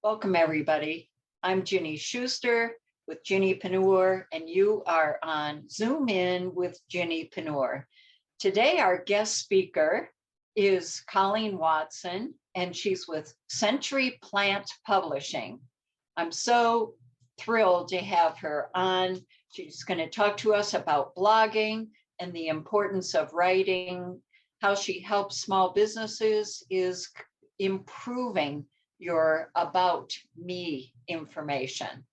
Welcome, everybody. I'm Ginny Schuster with Ginnypreneur, and you are on Zoom In with Ginnypreneur. Today, our guest speaker is Colleen Watson, and she's with Century Plant Publishing. I'm so thrilled to have her on. She's going to talk to us about blogging and the importance of writing, how she helps small businesses is improving your about me information.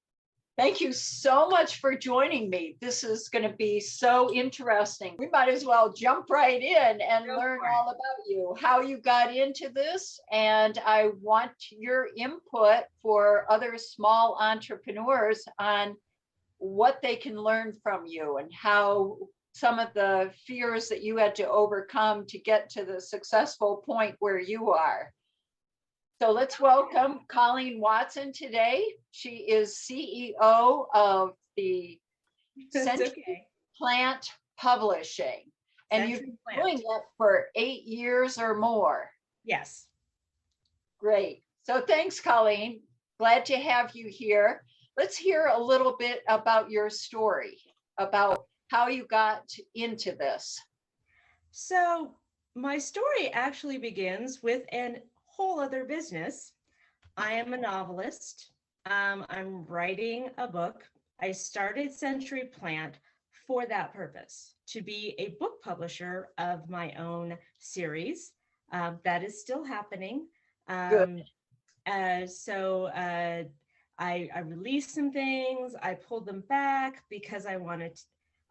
Thank you so much for joining me. This is going to be so interesting. We might as well jump right in and learn all about you, how you got into this. And I want your input for other small entrepreneurs on what they can learn from you and how some of the fears that you had to overcome to get to the successful point where you are. So let's welcome Colleen Watson today. She is CEO of the Century Plant Publishing. And you've been doing it for 8 years or more. Yes. Great. So thanks, Colleen. Glad to have you here. Let's hear a little bit about your story, about how you got into this. So my story actually begins with an whole other business. I am a novelist. I'm writing a book. I started Century Plant for that purpose, to be a book publisher of my own series. That is still happening. Good. I released some things. I pulled them back because I wanted to,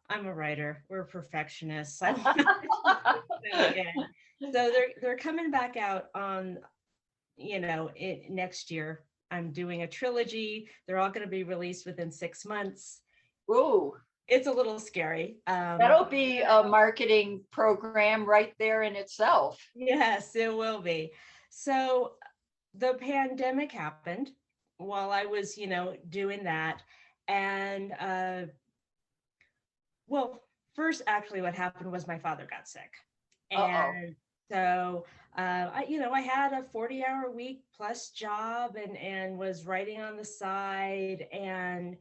I'm a writer. We're perfectionists. I wanted to do them again. So they're coming back out on, next year. I'm doing a trilogy. They're all going to be released within 6 months. Ooh. It's a little scary. That'll be a marketing program right there in itself. Yes, it will be. So the pandemic happened while I was, doing that. And first, actually, what happened was my father got sick. And so, I had a 40-hour week plus job and was writing on the side. And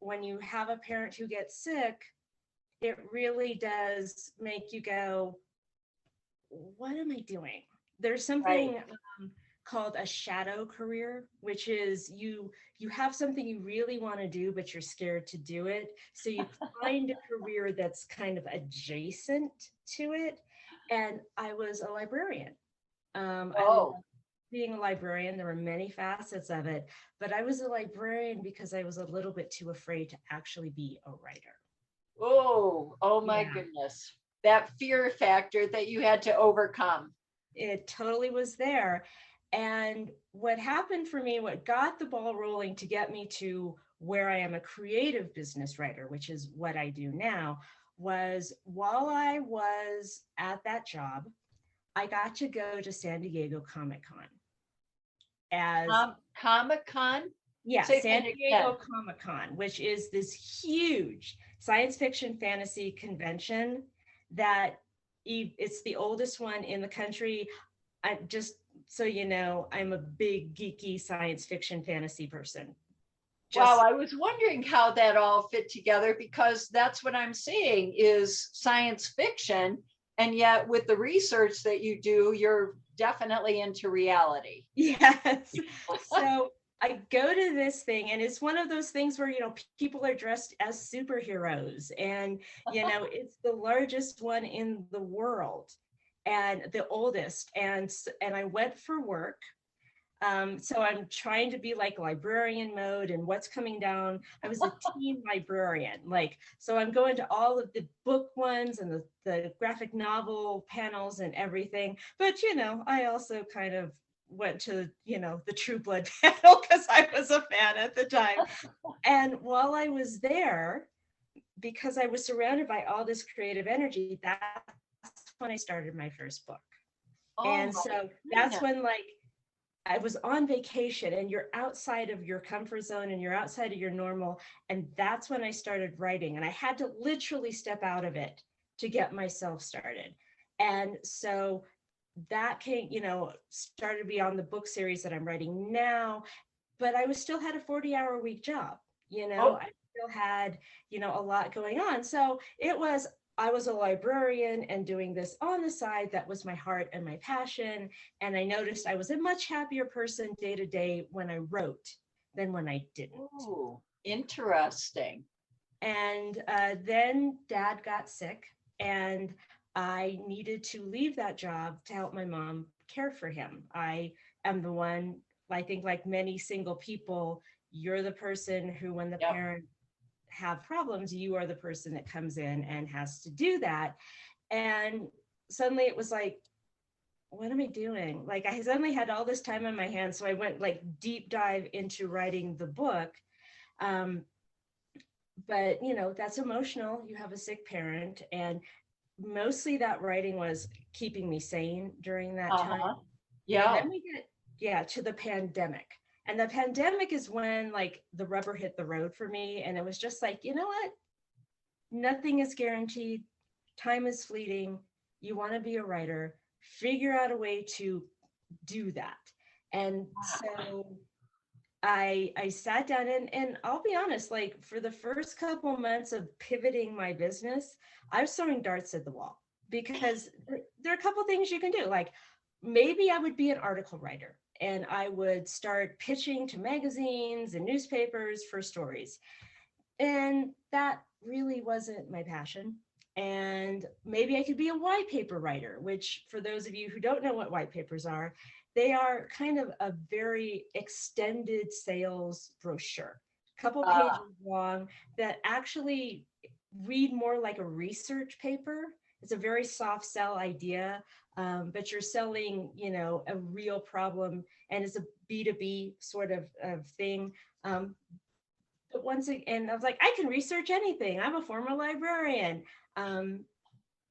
when you have a parent who gets sick, it really does make you go, what am I doing? There's something called a shadow career, which is you have something you really want to do, but you're scared to do it. So you find a career that's kind of adjacent to it. And I was a librarian. I love being a librarian. There were many facets of it, but I was a librarian because I was a little bit too afraid to actually be a writer. Oh my goodness. That fear factor that you had to overcome. It totally was there. And what happened for me, what got the ball rolling to get me to where I am a creative business writer, which is what I do now, was while I was at that job, I got to go to San Diego Comic-Con. Comic-Con? Yeah, San Diego Comic-Con, which is this huge science fiction fantasy convention that it's the oldest one in the country. So I'm a big geeky science fiction fantasy person. Wow, I was wondering how that all fit together, because that's what I'm seeing is science fiction. And yet with the research that you do, you're definitely into reality. Yes. So I go to this thing, and it's one of those things where, people are dressed as superheroes, and, it's the largest one in the world and the oldest. And I went for work. So I'm trying to be like librarian mode, and what's coming down. I was a teen librarian, so I'm going to all of the book ones and the graphic novel panels and everything. But, I also kind of went to, the True Blood panel because I was a fan at the time. And while I was there, because I was surrounded by all this creative energy, that's when I started my first book. And so that's when I was on vacation, and you're outside of your comfort zone and you're outside of your normal. And that's when I started writing, and I had to literally step out of it to get myself started. And so that came, started to be on the book series that I'm writing now. but I was still had a 40-hour week job. Oh, I still had, a lot going on. So I was a librarian and doing this on the side. That was my heart and my passion. And I noticed I was a much happier person day to day when I wrote than when I didn't. ooh, interesting. And then dad got sick, and I needed to leave that job to help my mom care for him. I am the one, I think, like many single people, you're the person who, when the Yep. parents have problems, you are the person that comes in and has to do that. And suddenly it was like, what am I doing? Like, I suddenly had all this time on my hands. So I went like deep dive into writing the book. Um, but that's emotional. You have a sick parent, and mostly that writing was keeping me sane during that time. Uh-huh. And Yeah. then we get, yeah, to the pandemic. And the pandemic is when like the rubber hit the road for me. And it was just like, you know what? Nothing is guaranteed. Time is fleeting. You want to be a writer, figure out a way to do that. And so I sat down, and I'll be honest, like for the first couple months of pivoting my business, I was throwing darts at the wall, because there are a couple things you can do. Like maybe I would be an article writer and I would start pitching to magazines and newspapers for stories. And that really wasn't my passion. And maybe I could be a white paper writer, which, for those of you who don't know what white papers are, they are kind of a very extended sales brochure, a couple pages Uh, long, that actually read more like a research paper. It's a very soft sell idea, but you're selling, a real problem, and it's a B2B sort of thing. But once again, I was like, I can research anything. I'm a former librarian. Um,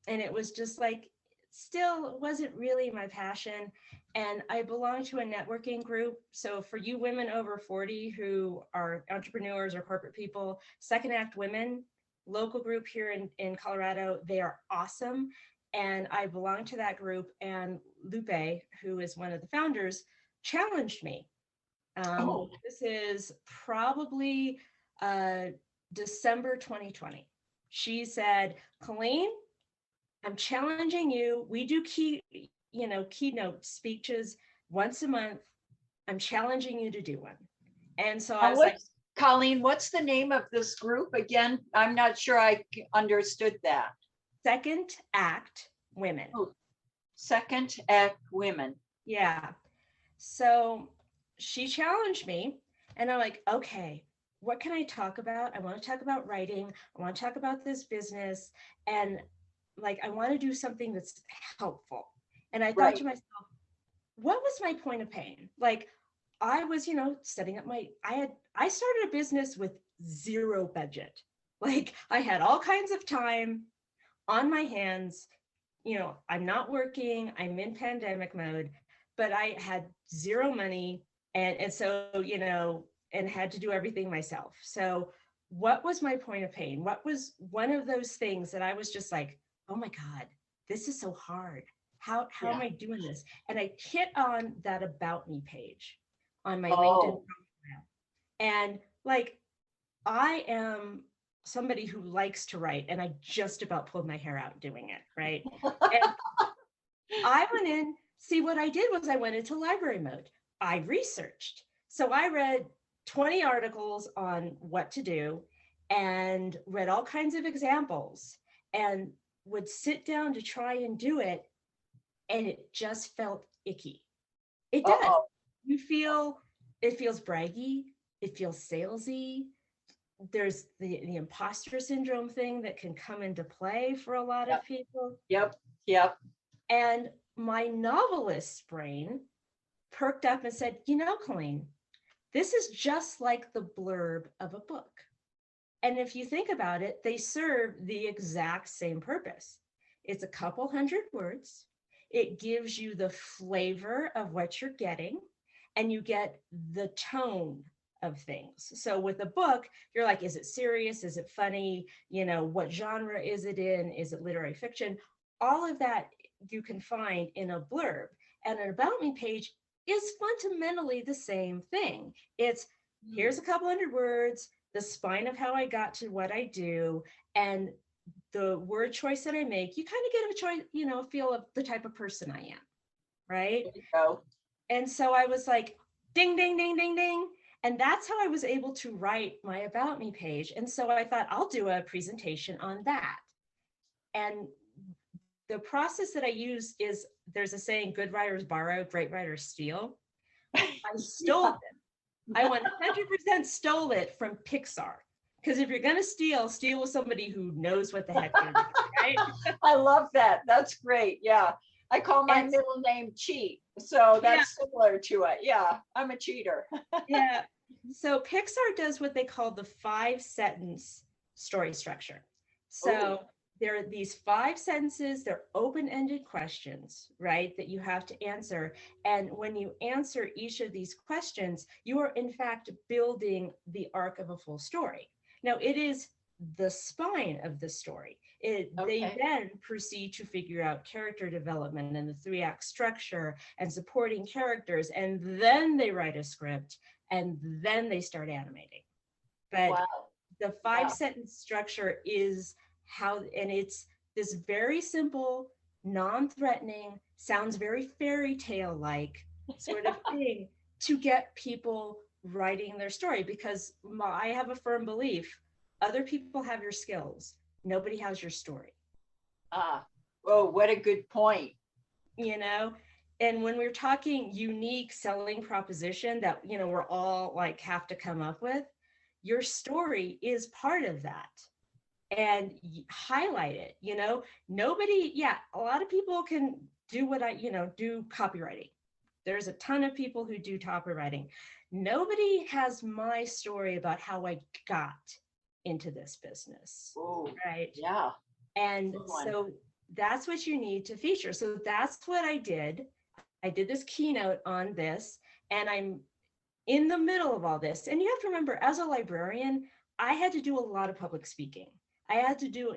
and it was just like, still wasn't really my passion. And I belong to a networking group. So for you women over 40 who are entrepreneurs or corporate people, Second Act Women, local group here in Colorado, they are awesome. And I belong to that group. And Lupe, who is one of the founders, challenged me. oh, This is probably uh, December 2020. She said, Colleen, I'm challenging you. We do keynote speeches once a month. I'm challenging you to do one. And so I now was like, what's, Colleen, what's the name of this group again? I'm not sure I understood that. Second Act Women. Oh, Second Act Women. Yeah. So she challenged me, and I'm like, okay, what can I talk about? I want to talk about writing. I want to talk about this business. And like, I want to do something that's helpful. And I thought Right. to myself, what was my point of pain? Like, I was, setting up I started a business with zero budget. Like, I had all kinds of time on my hands. I'm not working, I'm in pandemic mode, but I had zero money. And so, and had to do everything myself. So what was my point of pain? What was one of those things that I was just like, oh my God, this is so hard. How am Yeah. I doing this? And I hit on that about me page on my LinkedIn Oh, profile. And like, I am somebody who likes to write, and I just about pulled my hair out doing it, right? And I went in, see, what I did was I went into library mode. I researched. So I read 20 articles on what to do and read all kinds of examples, and would sit down to try and do it. And it just felt icky. It does. uh-oh. It feels braggy. It feels salesy. There's the imposter syndrome thing that can come into play for a lot of Yep. people. Yep. Yep. And my novelist brain perked up and said, Colleen, this is just like the blurb of a book. And if you think about it, they serve the exact same purpose. It's a couple hundred words. It gives you the flavor of what you're getting, and you get the tone of things. So with a book, you're like, is it serious? Is it funny? What genre is it in? Is it literary fiction? All of that you can find in a blurb. And an about me page is fundamentally the same thing. It's here's a couple hundred words, the spine of how I got to what I do, and the word choice that I make. You kind of get a choice, a feel of the type of person I am, right? There you go. And so I was like, ding, ding, ding, ding, ding. And that's how I was able to write my About Me page. And so I thought, I'll do a presentation on that. And the process that I use is, there's a saying, good writers borrow, great writers steal. I stole it. I 100% stole it from Pixar. Because if you're going to steal with somebody who knows what the heck they're doing, right? I love that. That's great. Yeah. I call my middle name Cheat. So that's similar to it. Yeah. I'm a cheater. Yeah. So Pixar does what they call the 5-sentence story structure. So there are these 5 sentences, they're open-ended questions, right, that you have to answer. And when you answer each of these questions, you are in fact building the arc of a full story. Now, it is the spine of the story. They then proceed to figure out character development and the 3-act structure and supporting characters, and then they write a script, and then they start animating. But the 5-sentence structure is how, and it's this very simple, non-threatening, sounds very fairy tale like sort of thing to get people writing their story, because I have a firm belief, other people have your skills, nobody has your story. Oh, what a good point. And when we're talking unique selling proposition that we're all like have to come up with, your story is part of that. And highlight it. Nobody, a lot of people can do what do copywriting. There's a ton of people who do copywriting. Nobody has my story about how I got into this business. Ooh, right? Yeah. And so that's what you need to feature. So that's what I did. I did this keynote on this, and I'm in the middle of all this. And you have to remember, as a librarian, I had to do a lot of public speaking. I had to do,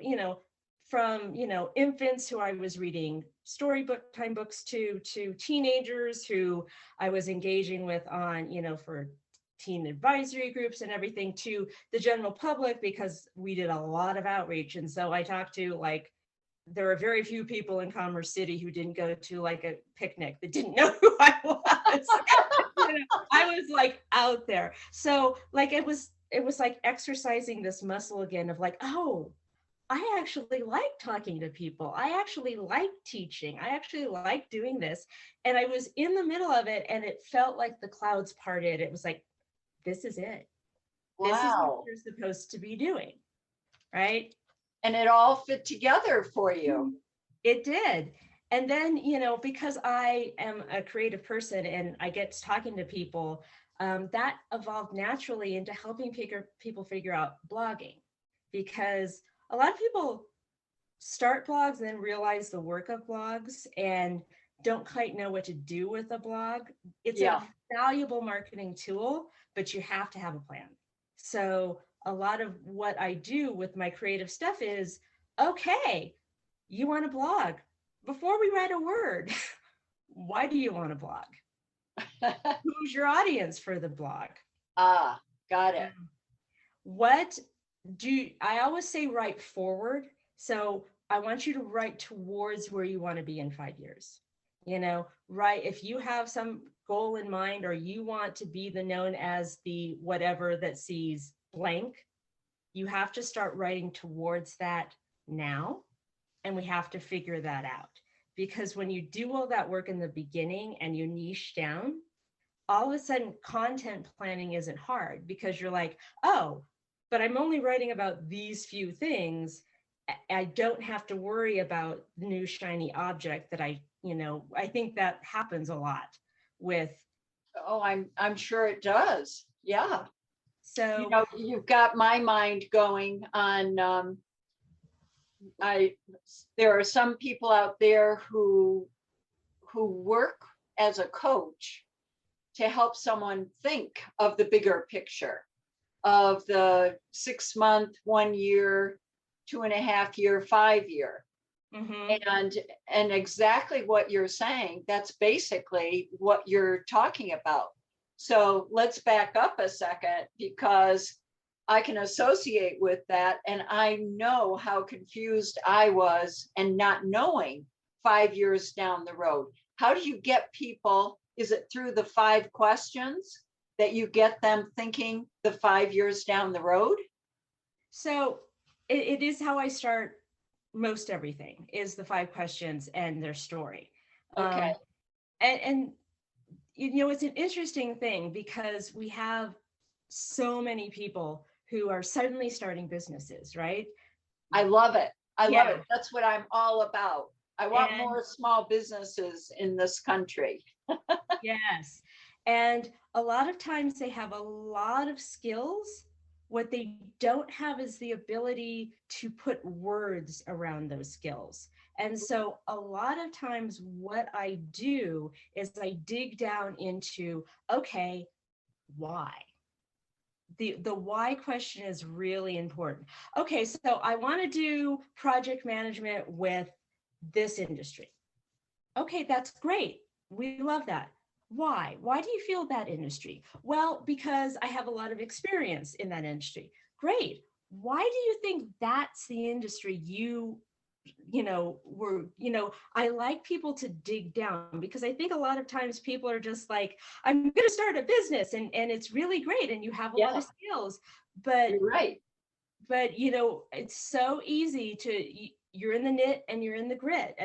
from, infants who I was reading storybook time books to teenagers who I was engaging with on, for teen advisory groups and everything, to the general public, because we did a lot of outreach. And so I talked to there are very few people in Commerce City who didn't go to a picnic that didn't know who I was. I was out there. So it was like exercising this muscle again of oh, I actually like talking to people. I actually like teaching. I actually like doing this. And I was in the middle of it, and it felt like the clouds parted. It was like, this is it. Wow. This is what you're supposed to be doing. Right. And it all fit together for you. It did. And then, because I am a creative person and I get talking to people, that evolved naturally into helping people figure out blogging. Because a lot of people start blogs and then realize the work of blogs and don't quite know what to do with a blog. It's a valuable marketing tool, but you have to have a plan. So a lot of what I do with my creative stuff is, okay, you want a blog? Before we write a word, why do you want a blog? Who's your audience for the blog? Got it. I always say write forward. So I want you to write towards where you want to be in 5 years. Right? If you have some goal in mind, or you want to be known as the whatever that sees blank, you have to start writing towards that now. And we have to figure that out, because when you do all that work in the beginning and you niche down, all of a sudden content planning isn't hard, because you're like, oh, but I'm only writing about these few things. I don't have to worry about the new shiny object that I think that happens a lot with. Oh, I'm sure it does. Yeah. So, you've got my mind going on, there are some people out there who work as a coach to help someone think of the bigger picture of the 6 month, 1 year, 2.5 year, 5 year. And exactly what you're saying, that's basically what you're talking about. So let's back up a second, because I can associate with that. And I know how confused I was and not knowing 5 years down the road. How do you get people? Is it through the 5 questions that you get them thinking the 5 years down the road? So it is how I start most everything, is the 5 questions and their story. Okay. And you know, it's an interesting thing because we have so many people who are suddenly starting businesses, right? I love it. I love Yeah. it. That's what I'm all about. I want And more small businesses in this country. yes. And a lot of times they have a lot of skills. What they don't have is the ability to put words around those skills. And so a lot of times what I do is I dig down into, okay, why? The why question is really important. Okay, so I want to do project management with this industry. Okay, that's great. We love that. Why? Why do you feel that industry? Well, because I have a lot of experience in that industry. Great. Why do you think that's the industry I like people to dig down, because I think a lot of times people are just like, I'm going to start a business, and it's really great and you have a lot Yeah, of skills, but you're right. it's so easy you're in the knit and you're in the grit.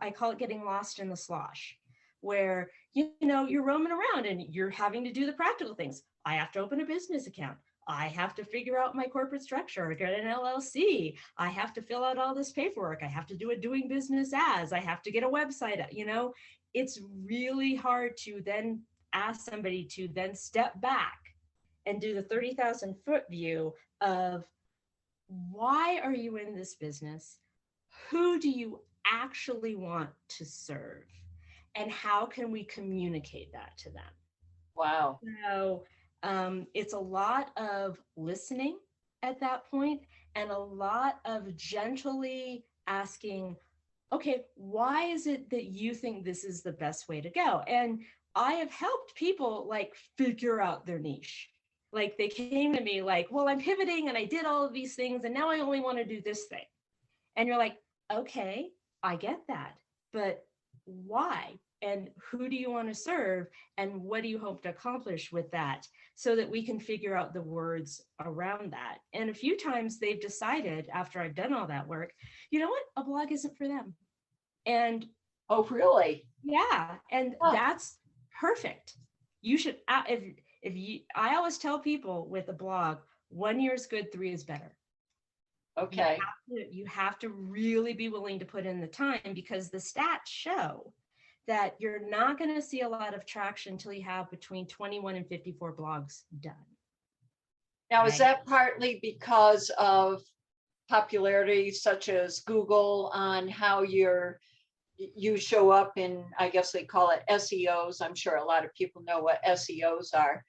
I call it getting lost in the slosh, where you're roaming around and you're having to do the practical things. I have to open a business account. I have to figure out my corporate structure, get an LLC. I have to fill out all this paperwork. I have to do a doing business as. I have to get a website. It's really hard to then ask somebody to then step back and do the 30,000-foot view of, why are you in this business? Who do you actually want to serve? And how can we communicate that to them? Wow. So it's a lot of listening at that point, and a lot of gently asking, okay, why is it that you think this is the best way to go? And I have helped people like figure out their niche. Like they came to me like, well, I'm pivoting and I did all of these things and now I only want to do this thing. And you're like, okay, I get that, but why? And who do you want to serve? And what do you hope to accomplish with that? So that we can figure out the words around that. And a few times they've decided, after I've done all that work, you know what? A blog isn't for them. And Oh, really? yeah, and Huh. that's perfect. You should, if you, I always tell people with a blog, 1 year is good, 3 is better. Okay. You have to really be willing to put in the time, because the stats show that you're not going to see a lot of traction until you have between 21 and 54 blogs done. Now, is that partly because of popularity, such as Google, on how you show up in, I guess they call it SEOs. I'm sure a lot of people know what SEOs are,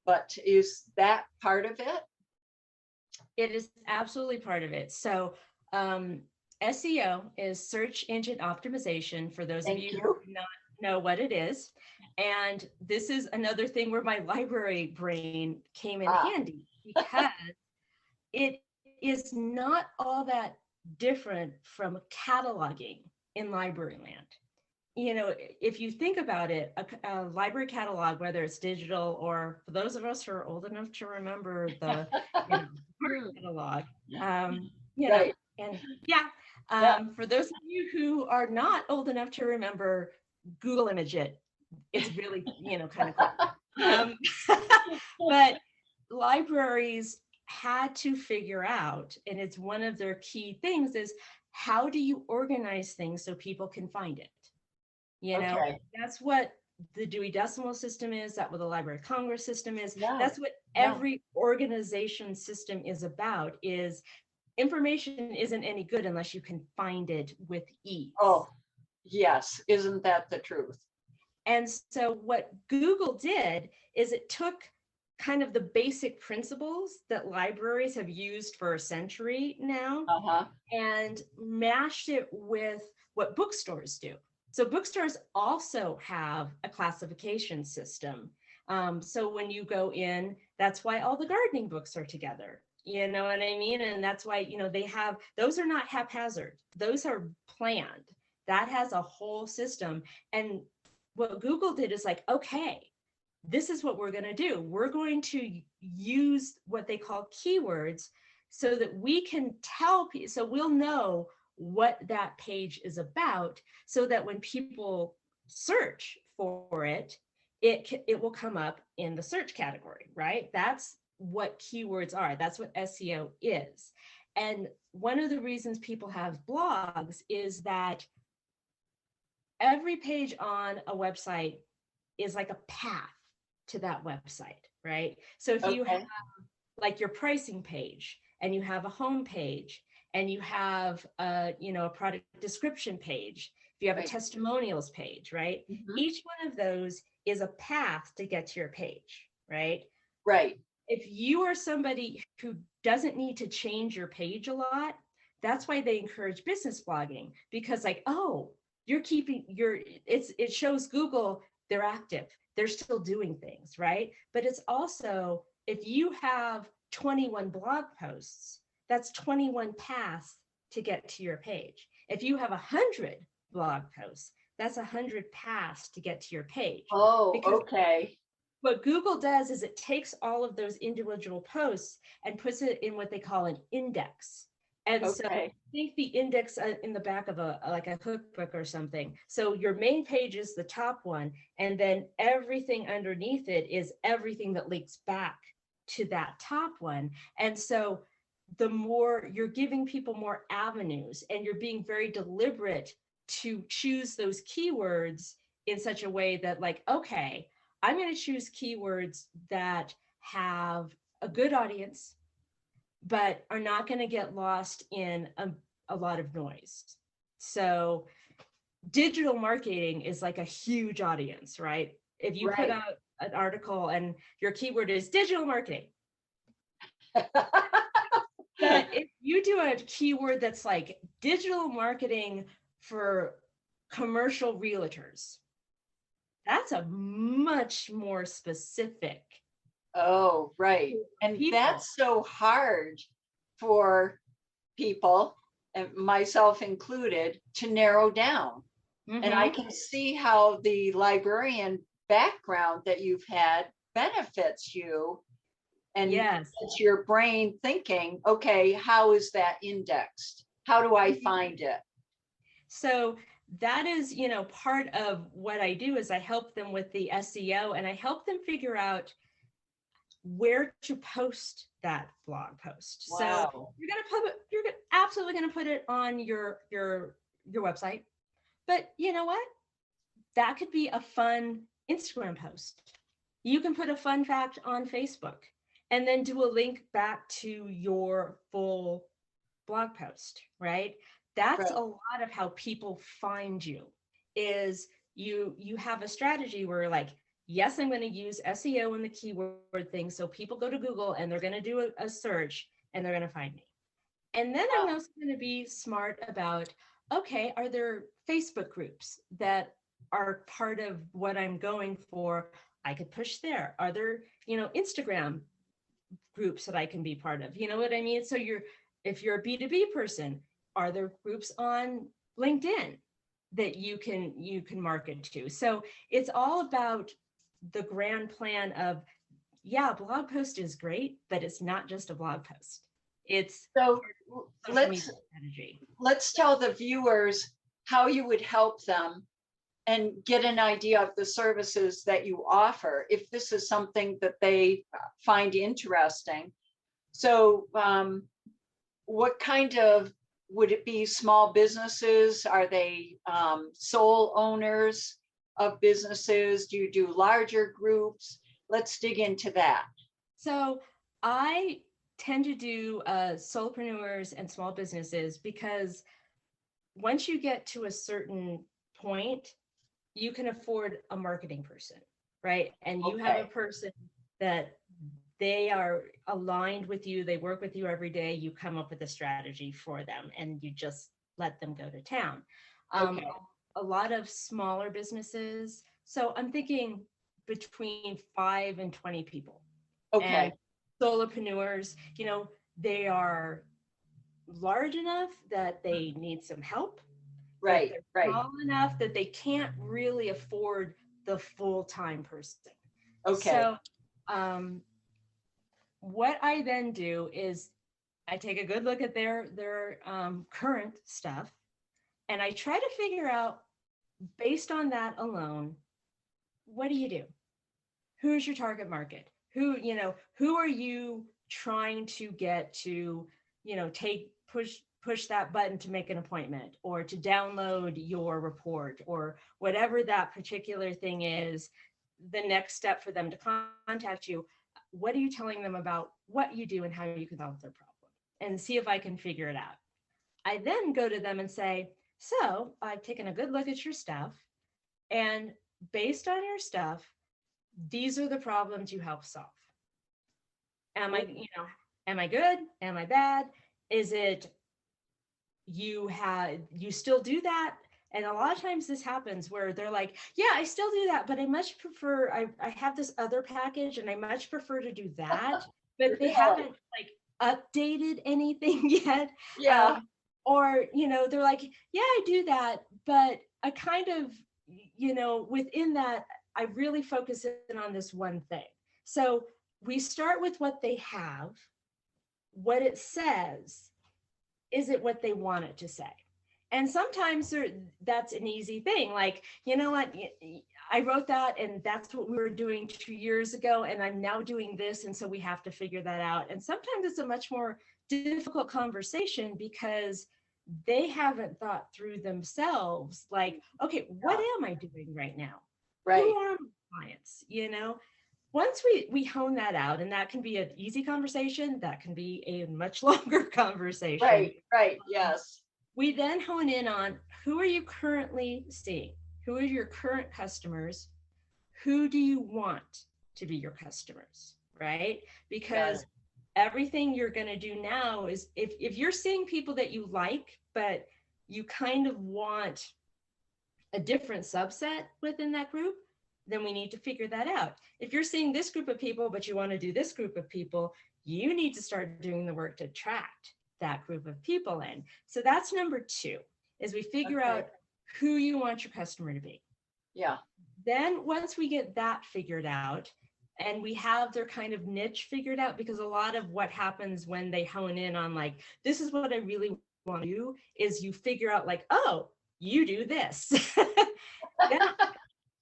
but is that part of it? It is absolutely part of it. So SEO is search engine optimization, for those of you who do not know what it is. And this is another thing where my library brain came in handy, because it is not all that different from cataloging in library land. If you think about it, a library catalog, whether it's digital or, for those of us who are old enough to remember the hard catalog, Right. and yeah, for those of you who are not old enough to remember, Google image it. It's really, kind of cool. But libraries had to figure out, and it's one of their key things, is how do you organize things so people can find it? Okay. That's what the Dewey Decimal System is. That's what the Library of Congress system is. Yeah. That's what every organization system is about, is information isn't any good unless you can find it with ease. Oh, yes. Isn't that the truth? And so what Google did is it took kind of the basic principles that libraries have used for a century now Uh-huh. and mashed it with what bookstores do. So bookstores also have a classification system. So when you go in, that's why all the gardening books are together. You know what I mean? And that's why, they have, those are not haphazard. Those are planned. That has a whole system. And what Google did is like, okay, this is what we're going to do. We're going to use what they call keywords so that we can tell people, so we'll know what that page is about, so that when people search for it, it will come up in the search category, right? That's what keywords are. That's what SEO is. And one of the reasons people have blogs is that every page on a website is like a path to that website, right? So if you have Okay. like your pricing page, and you have a home page, and you have a product description page, if you have a Right. testimonials page, right? Mhm. Each one of those is a path to get to your page, right? Right. If you are somebody who doesn't need to change your page a lot, that's why they encourage business blogging, because like, oh, you're keeping it shows Google they're active, they're still doing things, right? But it's also, if you have 21 blog posts, that's 21 paths to get to your page. If you have 100 blog posts, that's 100 paths to get to your page. Oh, Because okay. what Google does is it takes all of those individual posts and puts it in what they call an index. And so Okay. think the index in the back of like a cookbook or something. So your main page is the top one, and then everything underneath it is everything that links back to that top one. And so the more you're giving people more avenues, and you're being very deliberate to choose those keywords in such a way that like, okay, I'm going to choose keywords that have a good audience, but are not going to get lost in a lot of noise. So digital marketing is like a huge audience, right? If you put Right. out an article and your keyword is digital marketing, but if you do a keyword that's like digital marketing for commercial realtors, that's a much more specific Oh, right. And people. that's so hard for people, and myself included, to narrow down. And I Mm-hmm. can see how the librarian background that you've had benefits you and Yes. gets your brain thinking, okay, how is that indexed? How do I Mhm. find it? So that is, part of what I do is I help them with the SEO, and I help them figure out where to post that blog post. So Wow. you're absolutely gonna put it on your website. But you know what? That could be a fun Instagram post. You can put a fun fact on Facebook and then do a link back to your full blog post, right? That's a Right. lot of how people find you. Is you have a strategy where like, yes, I'm going to use SEO and the keyword thing, so people go to Google and they're going to do a search and they're going to find me. And then I'm Wow. also going to be smart about, okay, are there Facebook groups that are part of what I'm going for? I could push there. Are there, Instagram groups that I can be part of? You know what I mean? So if you're a B2B person, are there groups on LinkedIn that you can market to? So it's all about the grand plan of, yeah, blog post is great, but it's not just a blog post. It's So social let's media strategy. let's tell the viewers how you would help them and get an idea of the services that you offer if this is something that they find interesting. So what kind of, would it be small businesses? Are they sole owners of businesses? Do you do larger groups? Let's dig into that. So I tend to do solopreneurs and small businesses, because once you get to a certain point, you can afford a marketing person, right? And you have a Okay. person that they are aligned with you, they work with you every day, you come up with a strategy for them and you just let them go to town. Okay. A lot of smaller businesses, so I'm thinking between 5 and 20 people. Okay. And solopreneurs, they are large enough that they need some help, but Right. they're Right. small enough that they can't really afford the full-time person. Okay. So what I then do is I take a good look at their current stuff, and I try to figure out, based on that alone, what do you do? Who's your target market? Who are you trying to get to, push that button to make an appointment or to download your report or whatever that particular thing is, the next step for them to contact you. What are you telling them about what you do and how you can solve their problem, and see if I can figure it out. I then go to them and say, so I've taken a good look at your stuff, and based on your stuff, these are the problems you help solve. Am I good? Am I bad? Is it you still do that? And a lot of times this happens where they're like, yeah, I still do that, but I much prefer, I have this other package and I much prefer to do that, but they haven't like updated anything yet. Yeah. Or, they're like, yeah, I do that, but I kind of, within that, I really focus in on this one thing. So we start with what they have, what it says. Is it what they want it to say? And sometimes that's an easy thing. Like, you know what, I wrote that and that's what we were doing 2 years ago, and I'm now doing this. And so we have to figure that out. And sometimes it's a much more difficult conversation because they haven't thought through themselves, like, okay, what am I doing right now? Right. Who are my clients? Once we hone that out, and that can be an easy conversation, that can be a much longer conversation. Right. Yes. We then hone in on, who are you currently seeing? Who are your current customers? Who do you want to be your customers, right? Because everything you're going to do now is, if you're seeing people that you like, but you kind of want a different subset within that group, then we need to figure that out. If you're seeing this group of people, but you want to do this group of people, you need to start doing the work to attract that group of people in. So that's number 2, is we figure out who you want your customer to be. Yeah. Then once we get that figured out, and we have their kind of niche figured out, because a lot of what happens when they hone in on like, this is what I really want to do, is you figure out like, oh, you do this.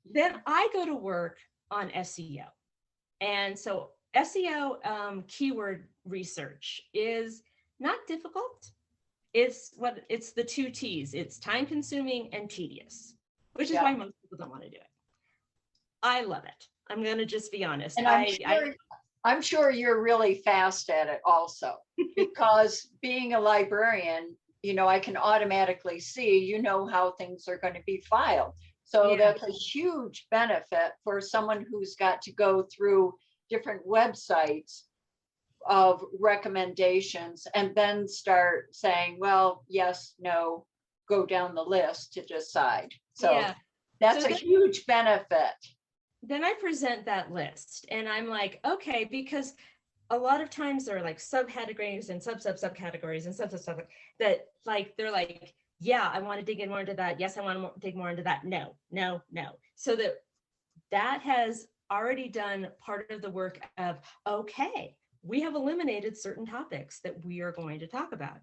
Then I go to work on SEO. And so SEO keyword research is not difficult. It's the 2 T's. It's time consuming and tedious, which is why most people don't want to do it. I love it. I'm going to just be honest. And I'm sure you're really fast at it also, because being a librarian, I can automatically see, how things are going to be filed. So that's a huge benefit for someone who's got to go through different websites of recommendations and then start saying, well, yes, no, go down the list to decide. So that's a huge benefit. Then I present that list and I'm like, okay, because a lot of times there are like subcategories and subcategories and sub that like, they're like, yeah, I want to dig in more into that. Yes, I want to dig more into that. No. So that has already done part of the work of, okay, we have eliminated certain topics that we are going to talk about.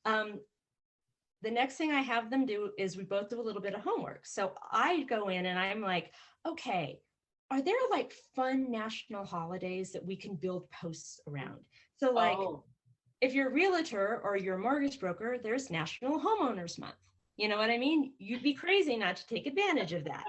The next thing I have them do is we both do a little bit of homework. So I go in and I'm like, okay, are there like fun national holidays that we can build posts around? So like, if you're a realtor or you're a mortgage broker, there's National Homeowners Month. You know what I mean? You'd be crazy not to take advantage of that.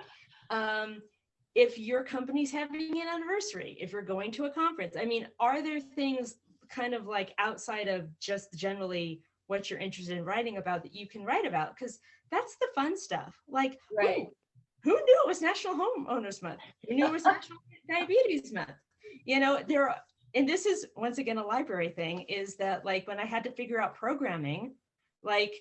If your company's having an anniversary, if you're going to a conference, I mean, are there things kind of like outside of just generally what you're interested in writing about that you can write about? Because that's the fun stuff. Like, who knew it was National Homeowners Month? Who knew it was National Diabetes Month? and this is once again a library thing, is that like when I had to figure out programming, like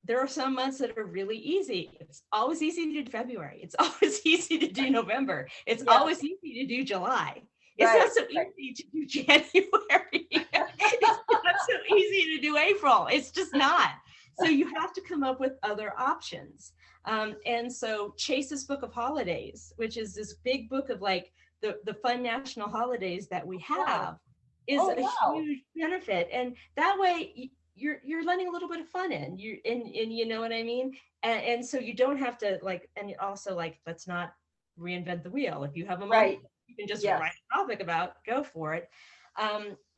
there are some months that are really easy. It's always easy to do February. It's always easy to do November. It's Yes. always easy to do July. It's Right, not so right. easy to do January. It's not so easy to do April. It's just not. So you have to come up with other options. And so Chase's Book of Holidays, which is this big book of like the fun national holidays that we have, is Oh, a wow. huge benefit. And that way you're letting a little bit of fun in. And you know what I mean? And so you don't have to like, and also like, let's not reinvent the wheel. If you have a month, Right. you can just Yes. write a topic about, go for it.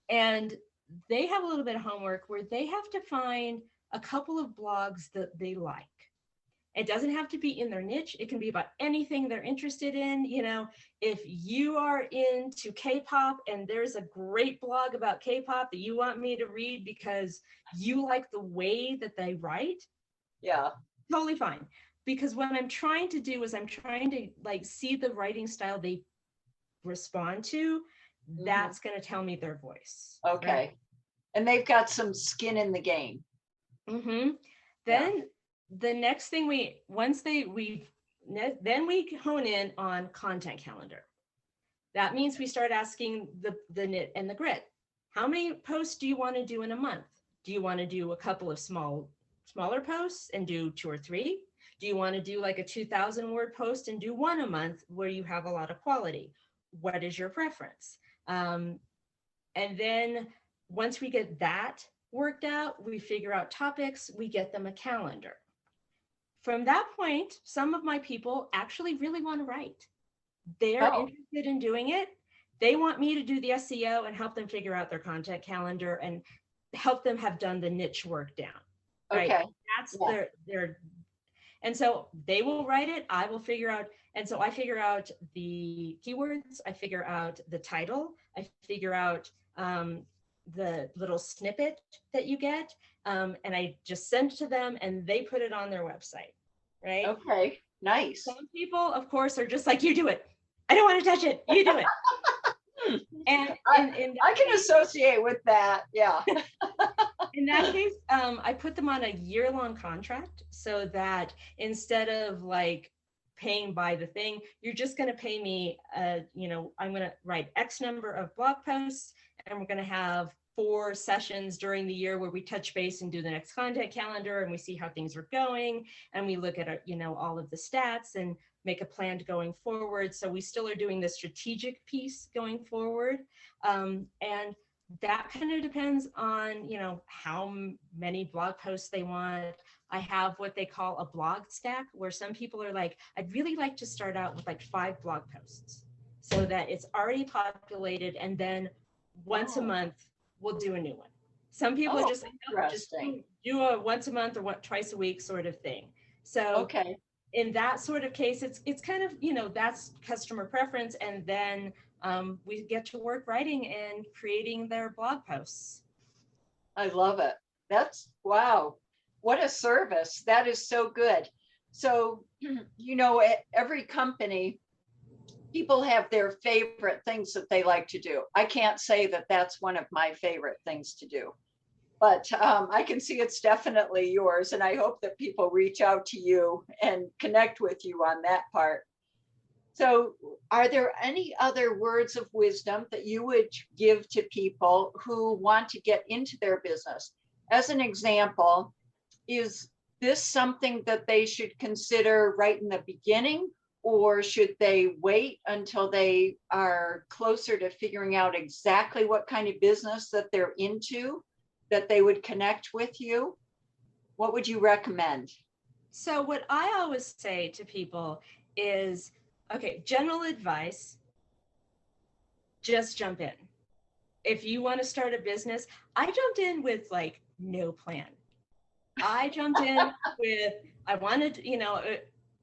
And they have a little bit of homework where they have to find a couple of blogs that they like. It doesn't have to be in their niche. It can be about anything they're interested in. You know, if you are into K-pop and there's a great blog about K-pop that you want me to read because you like the way that they write, Yeah. totally fine. Because what I'm trying to do is I'm trying to like see the writing style they respond to. That's going to tell me their voice. Okay. Right? And they've got some skin in the game. Mm-hmm. Then the next thing then we hone in on content calendar. That means we start asking the knit and the grit. How many posts do you want to do in a month? Do you want to do a couple of smaller posts and do 2 or 3? Do you want to do like a 2,000 word post and do 1 a month where you have a lot of quality? What is your preference? And then once we get that worked out, we figure out topics, we get them a calendar. From that point, some of my people actually really want to write. They're interested in doing it. They want me to do the SEO and help them figure out their content calendar and help them have done the niche work down. Right? Okay. That's their, and so they will write it. I will figure out. And so I figure out the keywords. I figure out the title. I figure out the little snippet that you get. And I just send it to them and they put it on their website. Right? Okay. Nice. Some people, of course, are just like, you do it. I don't want to touch it. You do it. And I can associate with that. Yeah. In that case, I put them on a year-long contract so that instead of like paying by the thing, you're just going to pay me, you know, I'm going to write X number of blog posts and we're going to have 4 sessions during the year where we touch base and do the next content calendar and we see how things are going and we look at, you know, all of the stats and make a plan going forward. So we still are doing the strategic piece going forward. And that kind of depends on, you know, how many blog posts they want. I have what they call a blog stack where some people are like, I'd really like to start out with like 5 blog posts so that it's already populated. And then once a month, we'll do a new one. Some people are just like, oh, just do a once a month or twice a week sort of thing. So in that sort of case, it's kind of, you know, that's customer preference. And then we get to work writing and creating their blog posts. I love it. That's, wow. What a service. That is so good. So, you know, at every company, people have their favorite things that they like to do. I can't say that that's one of my favorite things to do, but I can see it's definitely yours. And I hope that people reach out to you and connect with you on that part. So are there any other words of wisdom that you would give to people who want to get into their business? As an example, is this something that they should consider right in the beginning, or should they wait until they are closer to figuring out exactly what kind of business that they're into, that they would connect with you? What would you recommend? So what I always say to people is, okay, general advice, just jump in. If you want to start a business, I jumped in with like no plan. I jumped in with, I wanted, you know,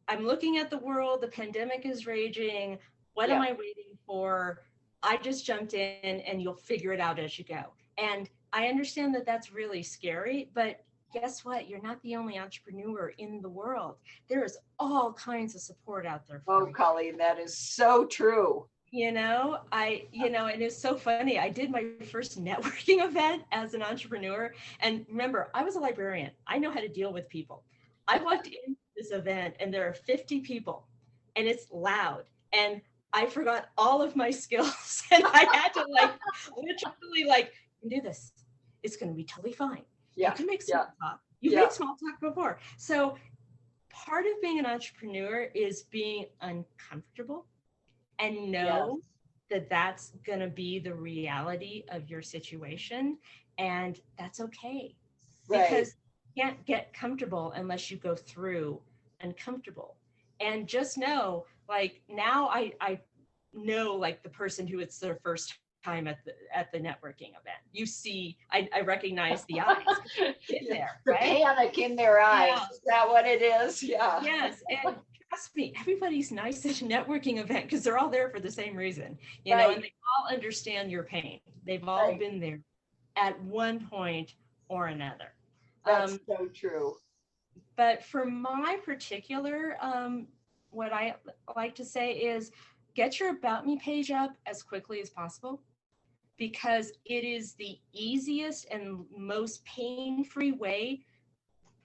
I'm looking at the world, the pandemic is raging. What am I waiting for? I just jumped in and you'll figure it out as you go. And I understand that that's really scary, but guess what? You're not the only entrepreneur in the world. There is all kinds of support out there for you. Colleen, that is so true. And it's so funny. I did my first networking event as an entrepreneur. And remember, I was a librarian. I know how to deal with people. I walked into this event and there are 50 people and it's loud. And I forgot all of my skills. And I had to literally do this. It's going to be totally fine. You Yeah. can make Yeah. small talk. You've Yeah. made small talk before. So part of being an entrepreneur is being uncomfortable and know Yes. that that's going to be the reality of your situation. And that's okay Right. because you can't get comfortable unless you go through uncomfortable. And just know, now I know the person who it's their first time at the networking event. You see, I recognize the eyes. In there, The right? panic in their eyes. Yeah. Is that what it is? Yeah. Yes, and trust me, everybody's nice at a networking event because they're all there for the same reason, Right. and they all understand your pain. They've all Right. been there at one point or another. That's Um, so true. but for my particular, what I like to say is get your About Me page up as quickly as possible because it is the easiest and most pain-free way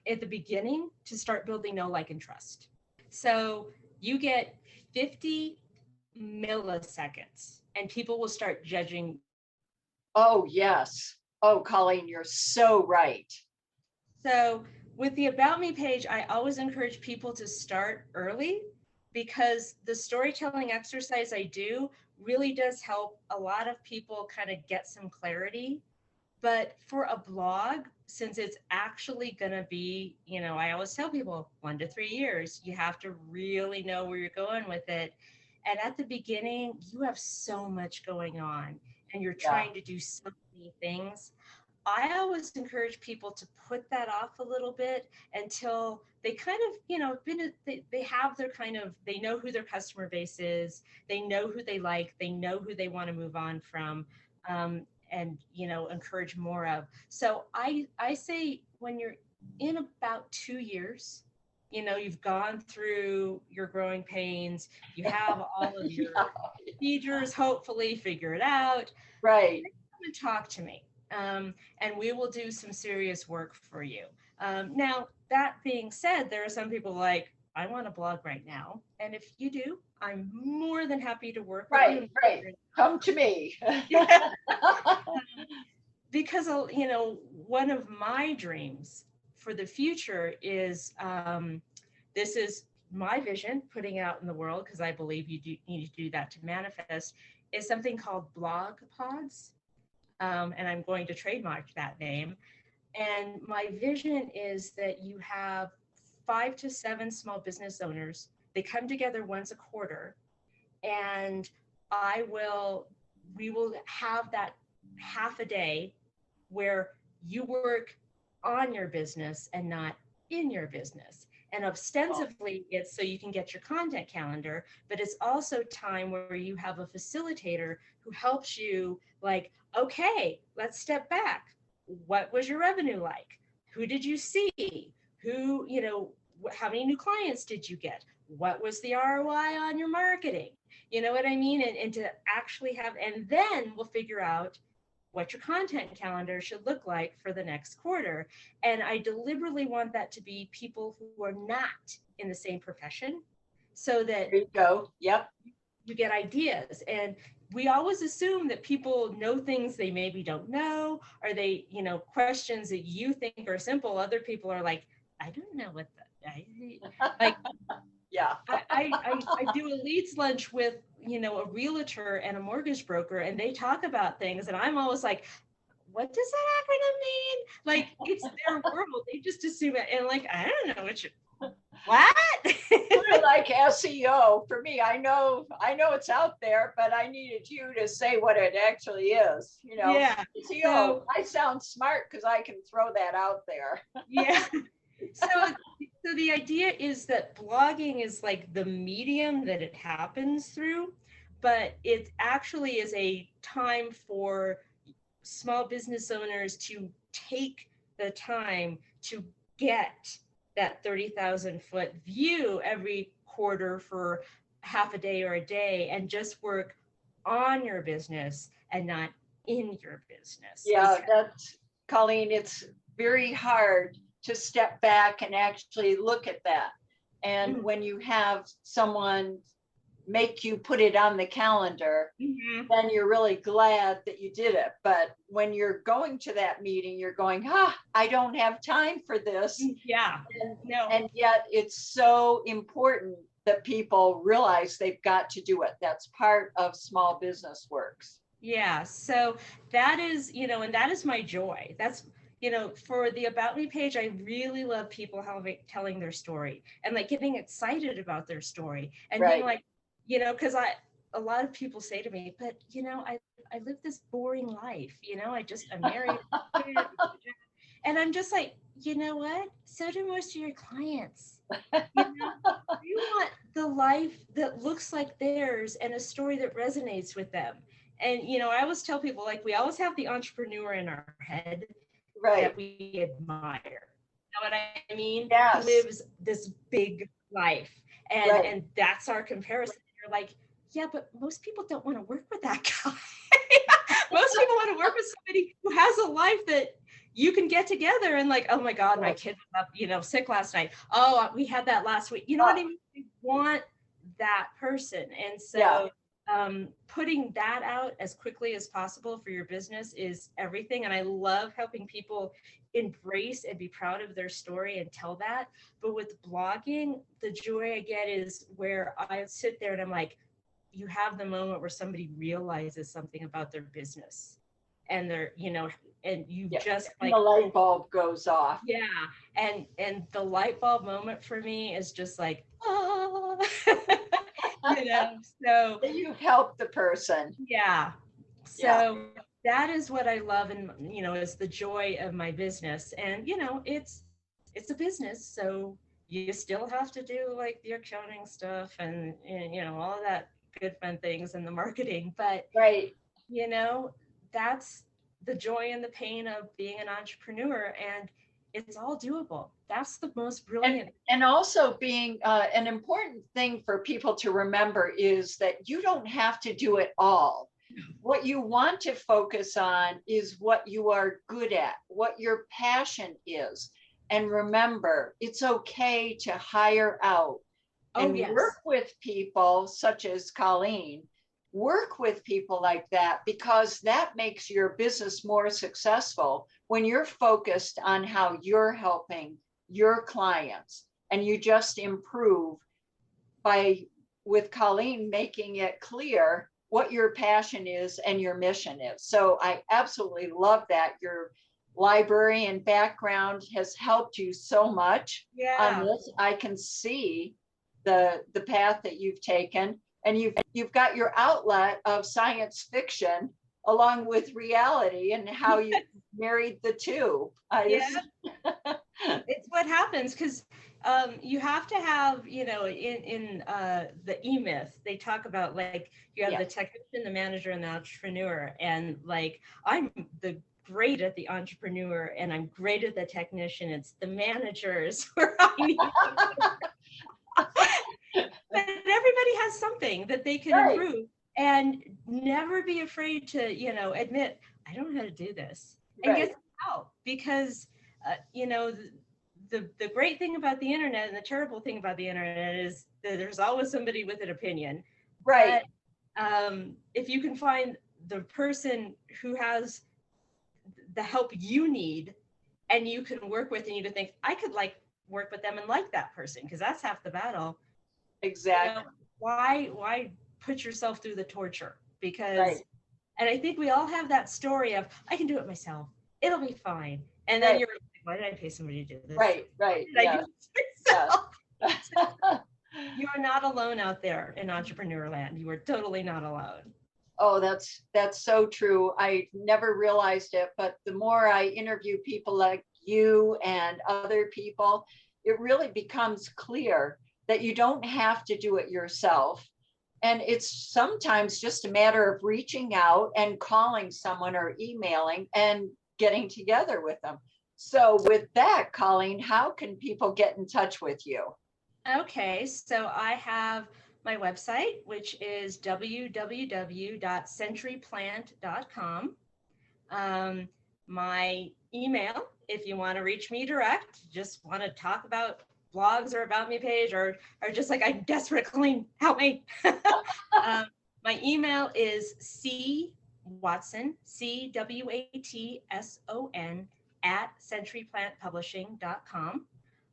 at the beginning to start building know, like, and trust. So you get 50 milliseconds and people will start judging. Oh, yes. Oh, Colleen, you're so right. So with the About Me page, I always encourage people to start early because the storytelling exercise I do really does help a lot of people kind of get some clarity. But for a blog, since it's actually going to be, I always tell people 1 to 3 years, you have to really know where you're going with it. And at the beginning, you have so much going on and you're Yeah. trying to do so many things. I always encourage people to put that off a little bit until they kind of, they have their they know who their customer base is, they know who they like, they know who they want to move on from, and, encourage more of. So I say when you're in about 2 years, you've gone through your growing pains, you have all of your Yeah. procedures hopefully figured out, Right. come and talk to me. And we will do some serious work for you. Now, that being said, there are some people I want a blog right now. And if you do, I'm more than happy to work with you. Right. Right. Come to me. Yeah. Because, one of my dreams for the future is this is my vision putting out in the world because I believe you do need to do that to manifest is something called blog pods. And I'm going to trademark that name. And my vision is that you have 5 to 7 small business owners. They come together once a quarter, and we will have that half a day where you work on your business and not in your business. And ostensibly, it's so you can get your content calendar, but it's also time where you have a facilitator who helps you, okay, let's step back. What was your revenue like? Who did you see? Who, how many new clients did you get? What was the ROI on your marketing? You know what I mean? And to actually have, and then we'll figure out what your content calendar should look like for the next quarter. And I deliberately want that to be people who are not in the same profession so that There you go. Yep. you get ideas. And we always assume that people know things they maybe don't know, or they, questions that you think are simple. Other people are like, I don't know what like, Yeah. I do a leads lunch with, a realtor and a mortgage broker, and they talk about things. And I'm always like, what does that acronym mean? Like, it's their world. They just assume it. And I don't know what? Sort of like SEO for me. I know it's out there, but I needed you to say what it actually is. Yeah. SEO. So, I sound smart because I can throw that out there. yeah. So the idea is that blogging is like the medium that it happens through, but it actually is a time for small business owners to take the time to get that 30,000 foot view every quarter for half a day or a day and just work on your business and not in your business. Yeah, that's, Colleen, it's very hard to step back and actually look at that. And Mhm. when you have someone make you put it on the calendar, Mhm. then you're really glad that you did it. But when you're going to that meeting, you're going, I don't have time for this. Yeah, And, no. and yet it's so important that people realize they've got to do it. That's part of Small Business Works. Yeah, so that is, and that is my joy. That's, for the About Me page, I really love people telling their story and like getting excited about their story and being Right. like, because a lot of people say to me, but, I live this boring life, I'm married, and I'm just like, you know what? So do most of your clients. You want the life that looks like theirs and a story that resonates with them. And I always tell people, like, we always have the entrepreneur in our head Right. that we admire. You know what I mean? Yes. Who lives this big life. And Right. and that's our comparison. You're like, yeah, but most people don't want to work with that guy. Most people want to work with somebody who has a life that you can get together and like, oh my God, my kid was up, sick last night. Oh, we had that last week. You know what I mean? We want that person. And so putting that out as quickly as possible for your business is everything. And I love helping people embrace and be proud of their story and tell that. But with blogging, the joy I get is where I sit there and I'm like, you have the moment where somebody realizes something about their business and they're, and you just and like the light bulb goes off. yeah. And the light bulb moment for me is just like, oh, so You've helped the person. yeah. Yeah. So that is what I love and is the joy of my business. And it's a business, so you still have to do like the accounting stuff and all of that good fun things and the marketing. But Right. that's the joy and the pain of being an entrepreneur, and it's all doable. That's the most brilliant. And also being an important thing for people to remember is that you don't have to do it all. What you want to focus on is what you are good at, what your passion is. And remember, it's okay to hire out and Yes. work with people such as Colleen. Work with people like that because that makes your business more successful when you're focused on how you're helping your clients and you just improve by, with Colleen, making it clear what your passion is and your mission is. So I absolutely love that. Your librarian background has helped you so much on this. I can see the path that you've taken, and you've got your outlet of science fiction along with reality and how you married the two. It's what happens because you have to have, in the E-Myth, they talk about like you have the technician, the manager, and the entrepreneur. And like I'm the great at the entrepreneur and I'm great at the technician. It's the managers where I need but everybody has something that they can improve and never be afraid to, admit, I don't know how to do this and get help because, the great thing about the internet and the terrible thing about the internet is that there's always somebody with an opinion. Right. But if you can find the person who has the help you need and you can work with and you can think, I could like work with them and like that person because that's half the battle. Exactly. Why put yourself through the torture? Because and I think we all have that story of I can do it myself. It'll be fine. And then you're like, why did I pay somebody to do this? Right. I do this myself? You are not alone out there in entrepreneur land. You are totally not alone. Oh, that's so true. I never realized it, but the more I interview people like you and other people, it really becomes clear that you don't have to do it yourself. And it's sometimes just a matter of reaching out and calling someone or emailing and getting together with them. So with that, Colleen, how can people get in touch with you? Okay, so I have my website, which is www.centuryplant.com. My email, if you want to reach me direct, just want to talk about blogs or about me page, or just like, I'm desperate, Colleen, help me. My email is cwatson, CWATSON, @centuryplantpublishing.com.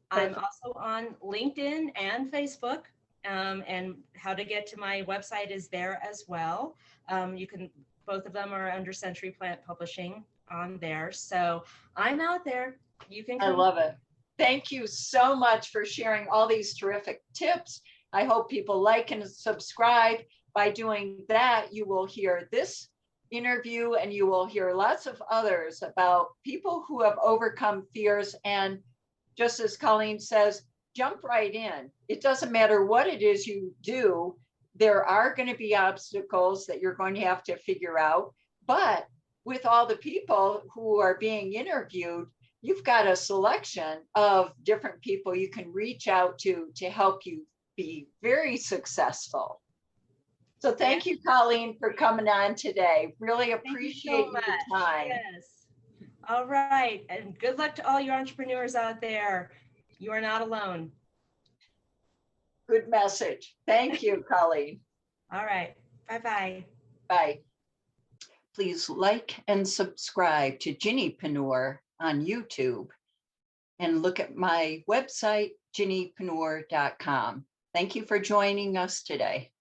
I'm also on LinkedIn and Facebook, and how to get to my website is there as well. Both of them are under Century Plant Publishing on there. So I'm out there. You can I come. love it. Thank you so much for sharing all these terrific tips. I hope people like and subscribe. By doing that, you will hear this interview and you will hear lots of others about people who have overcome fears. And just as Colleen says, jump right in. It doesn't matter what it is you do. There are going to be obstacles that you're going to have to figure out. But with all the people who are being interviewed, you've got a selection of different people you can reach out to help you be very successful. So thank you, Colleen, for coming on today. Really appreciate your time. Yes. All right. And good luck to all your entrepreneurs out there. You are not alone. Good message. Thank you, Colleen. All right. Bye-bye. Bye. Please like and subscribe to Ginnypreneur on YouTube and look at my website, ginnypreneur.com. Thank you for joining us today.